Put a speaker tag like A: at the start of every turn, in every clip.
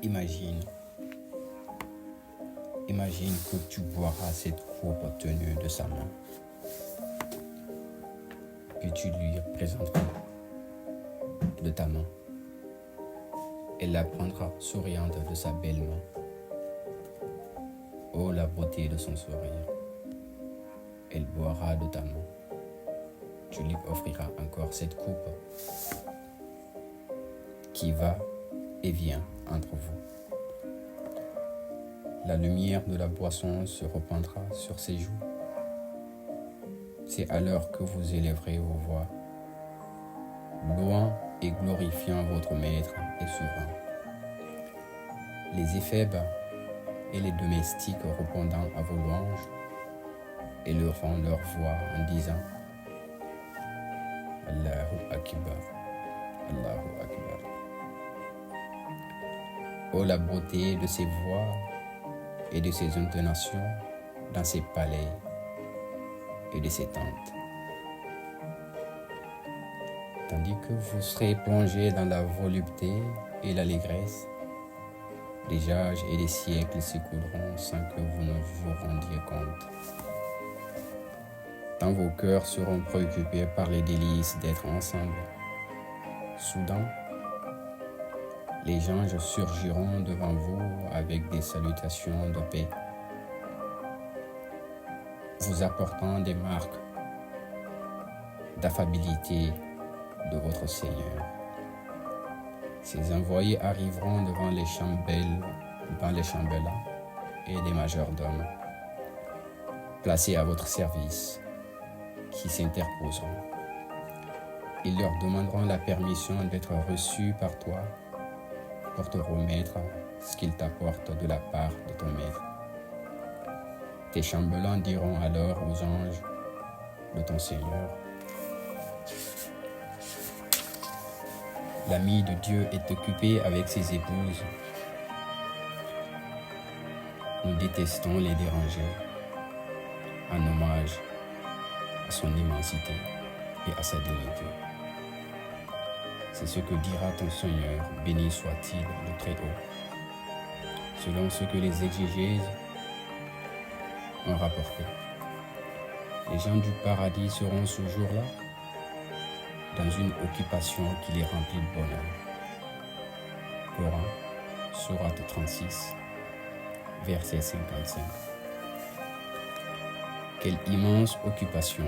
A: Imagine que tu boiras cette coupe tenue de sa main, que tu lui présenteras de ta main. Elle la prendra souriante de sa belle main. Oh, la beauté de son sourire. Elle boira de ta main. Tu lui offriras encore cette coupe qui va et vient entre vous. La lumière de la boisson se répandra sur ses joues. C'est alors que vous élèverez vos voix, louant et glorifiant votre Maître et Souverain. Les éphèbes et les domestiques répondant à vos louanges élèveront leur voix en disant Allahu Akbar, Allahu Akbar. Oh, la beauté de ces voix et de ces intonations dans ces palais et de ces tentes. Tandis que vous serez plongés dans la volupté et l'allégresse, des âges et des siècles s'écouleront sans que vous ne vous rendiez compte. Tant vos cœurs seront préoccupés par les délices d'être ensemble. Soudain, les anges surgiront devant vous avec des salutations de paix, vous apportant des marques d'affabilité de votre Seigneur. Ces envoyés arriveront devant les chambellans et les majordomes, placés à votre service, qui s'interposeront. Ils leur demanderont la permission d'être reçus par toi pour te remettre ce qu'ils t'apportent de la part de ton Maître. Tes chambellans diront alors aux anges de ton Seigneur, l'ami de Dieu est occupé avec ses épouses. Nous détestons les déranger en hommage à son immensité et à sa dignité. C'est ce que dira ton Seigneur, béni soit-il le Très-Haut. Selon ce que les exégèses ont rapporté, les gens du paradis seront ce jour-là dans une occupation qui les remplit de bonheur. Coran, sourate 36, verset 55. Quelle immense occupation!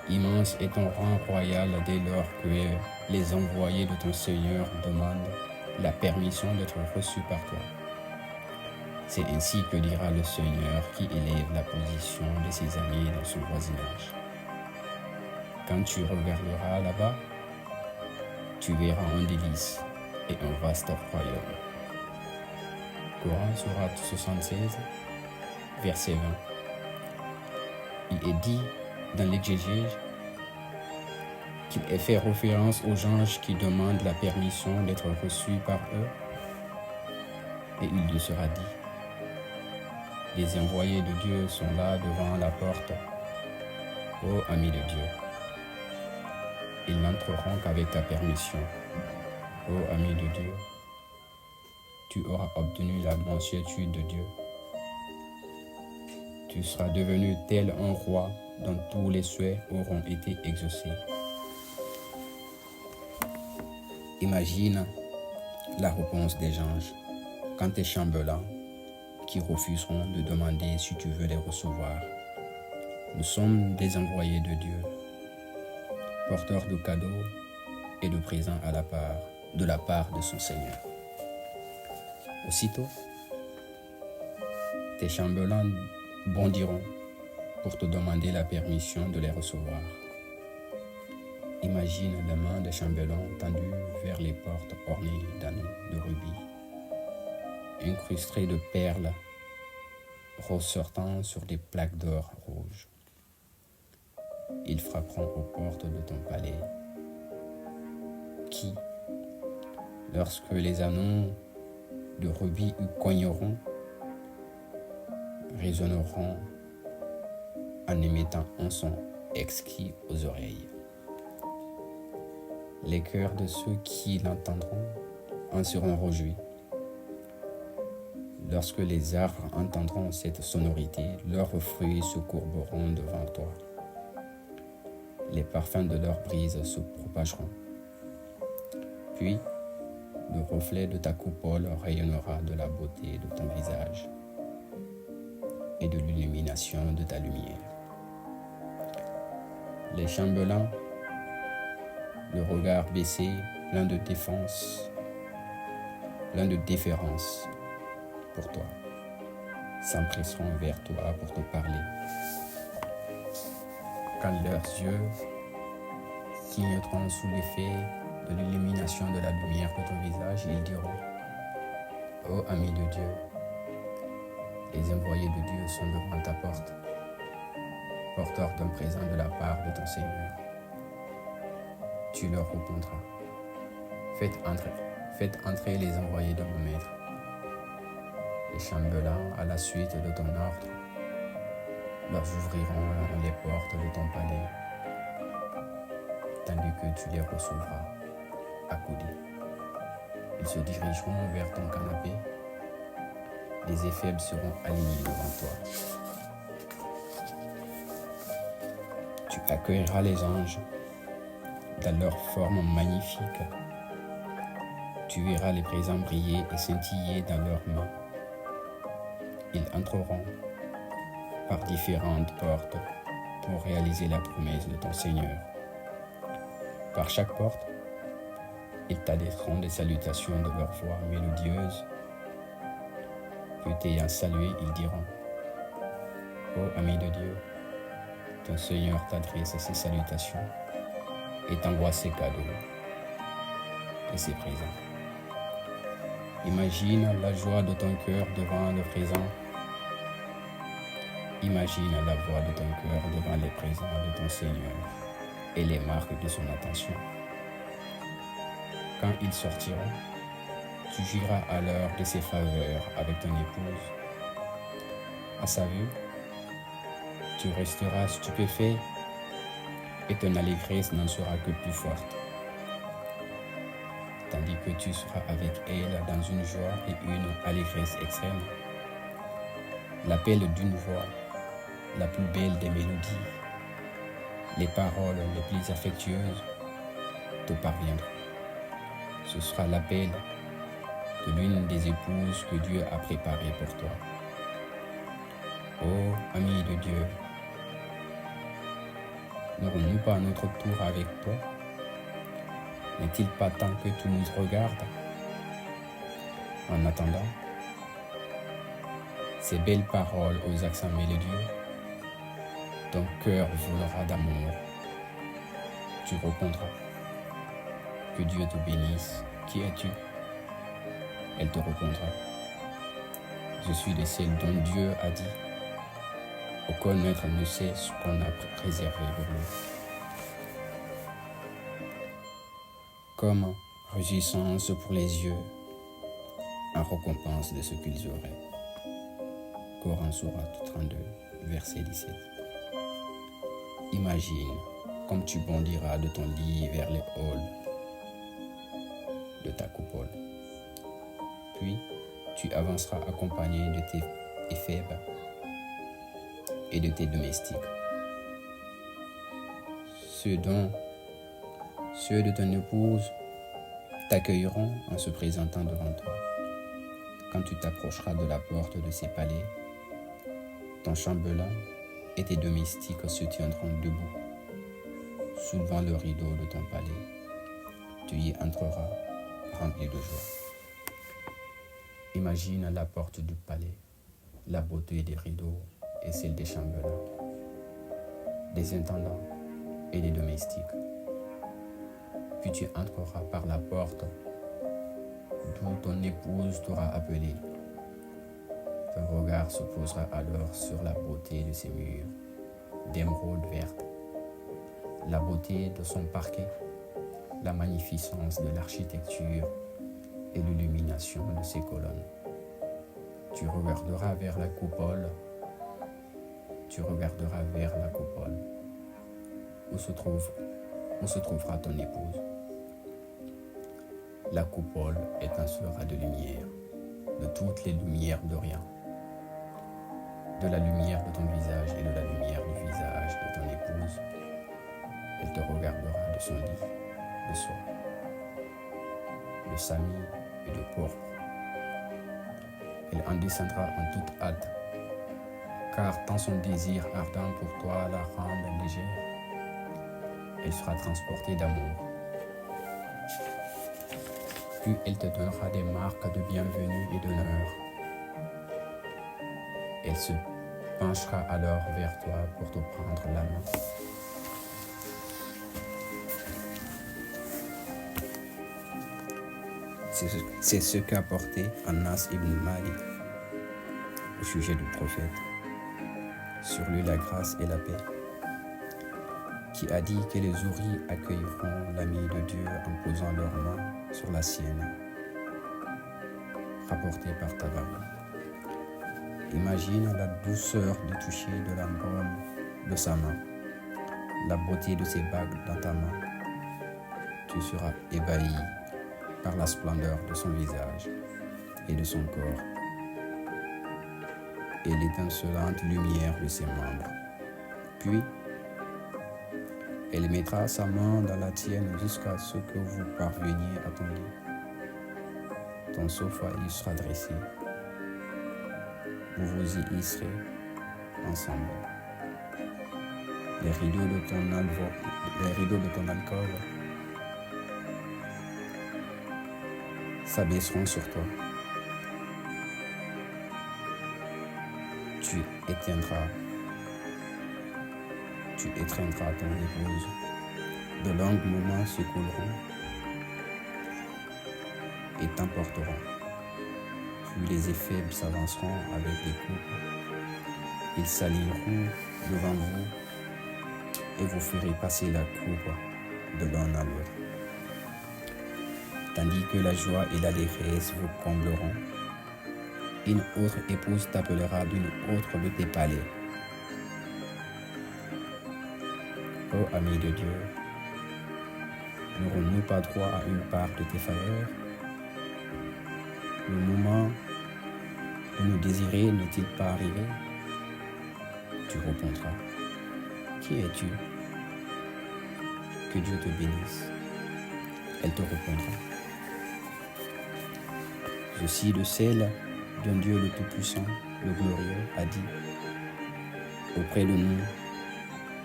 A: Immense est ton rang royal dès lors que les envoyés de ton Seigneur demandent la permission d'être reçus par toi. C'est ainsi que dira le Seigneur qui élève la position de ses amis dans son voisinage. Quand tu regarderas là-bas, tu verras un délice et un vaste royaume. Coran, sourate 76, verset 20. Il est dit dans l'exégèse qu'il est fait référence aux anges qui demandent la permission d'être reçus par eux. Et il lui sera dit, les envoyés de Dieu sont là devant la porte. Ô amis de Dieu, ils n'entreront qu'avec ta permission. Ô ami de Dieu, tu auras obtenu la mansuétude de Dieu. Tu seras devenu tel un roi dont tous les souhaits auront été exaucés. Imagine la réponse des anges quand tes chambellans qui refuseront de demander si tu veux les recevoir. Nous sommes des envoyés de Dieu, porteurs de cadeaux et de présents de la part de son Seigneur. Aussitôt, tes chambellans bondiront pour te demander la permission de les recevoir. Imagine les mains des chambellans tendues vers les portes ornées d'anneaux de rubis, incrustées de perles ressortant sur des plaques d'or rouge. Ils frapperont aux portes de ton palais, qui, lorsque les anneaux de rubis cogneront, résonneront en émettant un son exquis aux oreilles. Les cœurs de ceux qui l'entendront en seront réjouis. Lorsque les arbres entendront cette sonorité, leurs fruits se courberont devant toi. Les parfums de leur brise se propageront. Puis, le reflet de ta coupole rayonnera de la beauté de ton visage et de l'illumination de ta lumière. Les chambellans, le regard baissé, plein de défense, plein de déférence pour toi, s'empresseront vers toi pour te parler. Quand leurs yeux clignoteront sous l'effet de l'illumination de la lumière de ton visage, ils diront: ô ami de Dieu, les envoyés de Dieu sont devant ta porte, porteurs d'un présent de la part de ton Seigneur. Tu leur répondras: faites entrer les envoyés de mon maître. Les chambellans, à la suite de ton ordre, leur ouvriront les portes de ton palais, tandis que tu les recevras accoudés. Ils se dirigeront vers ton canapé. Les éphèbes seront alignés devant toi. Tu accueilleras les anges dans leur forme magnifique. Tu verras les présents briller et scintiller dans leurs mains. Ils entreront par différentes portes pour réaliser la promesse de ton Seigneur. Par chaque porte, ils t'adresseront des salutations de leur voix mélodieuse. Que t'ayant salué, ils diront: ô ami de Dieu, ton Seigneur t'adresse ses salutations et t'envoie ses cadeaux et ses présents. Imagine la joie de ton cœur devant le présent. Imagine la voix de ton cœur devant les présents de ton Seigneur et les marques de son attention. Quand ils sortiront, tu jouiras alors de ses faveurs avec ton épouse. À sa vue, tu resteras stupéfait et ton allégresse n'en sera que plus forte, tandis que tu seras avec elle dans une joie et une allégresse extrême. L'appel d'une voix, la plus belle des mélodies, les paroles les plus affectueuses te parviendront. Ce sera l'appel de l'une des épouses que Dieu a préparées pour toi. Ô ami de Dieu, n'aurons-nous pas notre tour avec toi? N'est-il pas temps que tu nous regardes? En attendant, ces belles paroles aux accents mélodieux, ton cœur volera d'amour. Tu répondras: que Dieu te bénisse. Qui es-tu? Elle te répondra: je suis de celles dont Dieu a dit: aucun maître ne sait ce qu'on a réservé pour lui. Comme réjouissance pour les yeux, en récompense de ce qu'ils auraient. Coran Sourate 32, verset 17. Imagine comme tu bondiras de ton lit vers les halls de ta coupole. Puis, tu avanceras accompagné de tes éphèbes et de tes domestiques. Ceux de ton épouse t'accueilleront en se présentant devant toi. Quand tu t'approcheras de la porte de ces palais, ton chambellan et tes domestiques se tiendront debout, soulevant le rideau de ton palais. Tu y entreras rempli de joie. Imagine la porte du palais, la beauté des rideaux et celle des chambellans, des intendants et des domestiques. Puis tu entreras par la porte d'où ton épouse t'aura appelé. Ton regard se posera alors sur la beauté de ses murs d'émeraude verte, la beauté de son parquet, la magnificence de l'architecture et l'illumination de ses colonnes. Tu regarderas vers la coupole, où se trouvera ton épouse. La coupole étincellera de lumière, de toutes les lumières d'Orient, de la lumière de ton visage et de la lumière du visage de ton épouse. Elle te regardera de son lit, de soie, de samit et de pourpre. Elle en descendra en toute hâte, car tant son désir ardent pour toi la rend légère. Elle sera transportée d'amour. Puis elle te donnera des marques de bienvenue et d'honneur. Elle se penchera alors vers toi pour te prendre la main. C'est ce qu'a porté Anas ibn Malik au sujet du prophète, sur lui la grâce et la paix, qui a dit que les ouris accueilleront l'ami de Dieu en posant leur main sur la sienne, rapporté par Tabari. Imagine la douceur du toucher de la brume de sa main, la beauté de ses bagues dans ta main. Tu seras ébahi par la splendeur de son visage et de son corps et l'étincelante lumière de ses membres. Puis, elle mettra sa main dans la tienne jusqu'à ce que vous parveniez à ton lit. Ton sofa y sera dressé. Vous vous y hisserez ensemble. Les rideaux de ton alcôve s'abaisseront sur toi. Tu étreindras ton épouse. De longs moments s'écouleront et t'emporteront. Puis les éphèbes s'avanceront avec les coupes. Ils s'aligneront devant vous et vous ferez passer la coupe de l'un à l'autre. Tandis que la joie et l'allégresse vous combleront, une autre épouse t'appellera d'une autre de tes palais. Ô ami de Dieu, n'aurons-nous pas droit à une part de tes faveurs? Le moment de nous désirer n'est-il pas arrivé? Tu répondras: qui es-tu? Que Dieu te bénisse. Elle te répondra: je suis de celle dont Dieu le Tout-Puissant, le Glorieux, a dit: auprès de nous,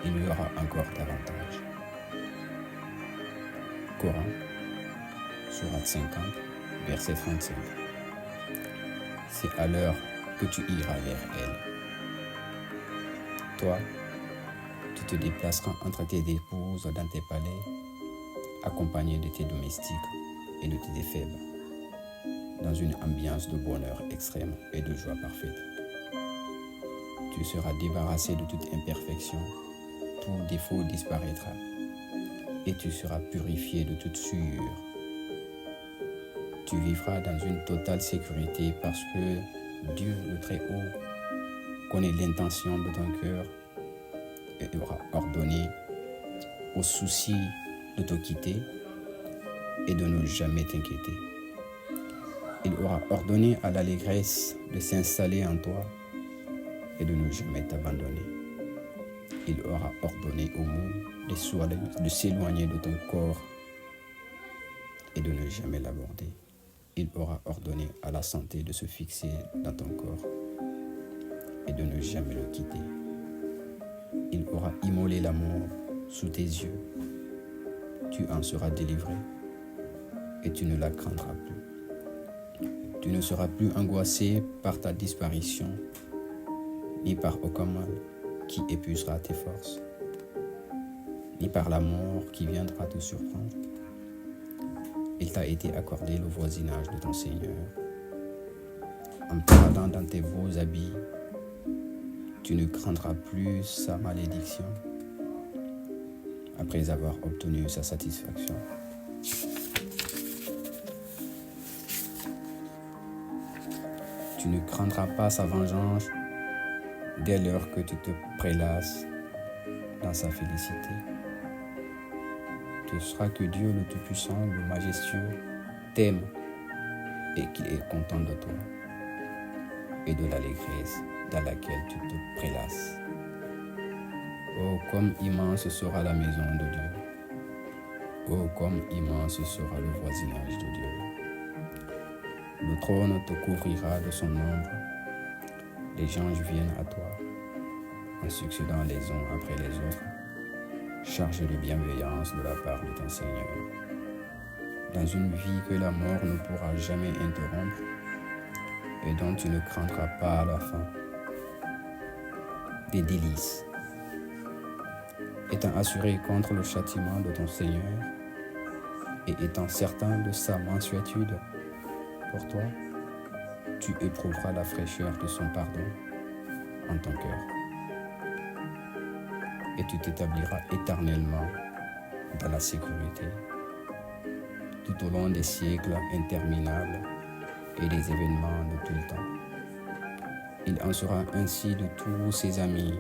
A: il y aura encore davantage. Coran, sourate 50, verset 35. C'est à l'heure que tu iras vers elle. Toi, tu te déplaceras entre tes épouses dans tes palais, accompagné de tes domestiques et de tes éphèbes, dans une ambiance de bonheur extrême et de joie parfaite. Tu seras débarrassé de toute imperfection, tout défaut disparaîtra, et tu seras purifié de toute souillure. Tu vivras dans une totale sécurité parce que Dieu le Très-Haut connaît l'intention de ton cœur et aura ordonné au souci de te quitter et de ne jamais t'inquiéter. Il aura ordonné à l'allégresse de s'installer en toi et de ne jamais t'abandonner. Il aura ordonné au mou de s'éloigner de ton corps et de ne jamais l'aborder. Il aura ordonné à la santé de se fixer dans ton corps et de ne jamais le quitter. Il aura immolé la mort sous tes yeux. Tu en seras délivré et tu ne la craindras plus. Tu ne seras plus angoissé par ta disparition, ni par aucun mal qui épuisera tes forces, ni par la mort qui viendra te surprendre. Il t'a été accordé le voisinage de ton Seigneur. En paradant dans tes beaux habits, tu ne craindras plus sa malédiction après avoir obtenu sa satisfaction. Tu ne craindras pas sa vengeance dès lors que tu te prélasses dans sa félicité. Tu sauras que Dieu le Tout-Puissant, le Majestueux, t'aime et qu'il est content de toi et de l'allégresse dans laquelle tu te prélasses. Oh, comme immense sera la maison de Dieu. Oh, comme immense sera le voisinage de Dieu. Le trône te couvrira de son ombre. Les anges viennent à toi, en succédant les uns après les autres, chargés de bienveillance de la part de ton Seigneur. Dans une vie que la mort ne pourra jamais interrompre et dont tu ne craindras pas à la fin. Des délices. Étant assuré contre le châtiment de ton Seigneur et étant certain de sa mansuétude pour toi, tu éprouveras la fraîcheur de son pardon en ton cœur. Et tu t'établiras éternellement dans la sécurité tout au long des siècles interminables et des événements de tout le temps. Il en sera ainsi de tous ses amis,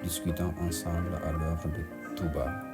A: discutant ensemble à l'heure de tout bas.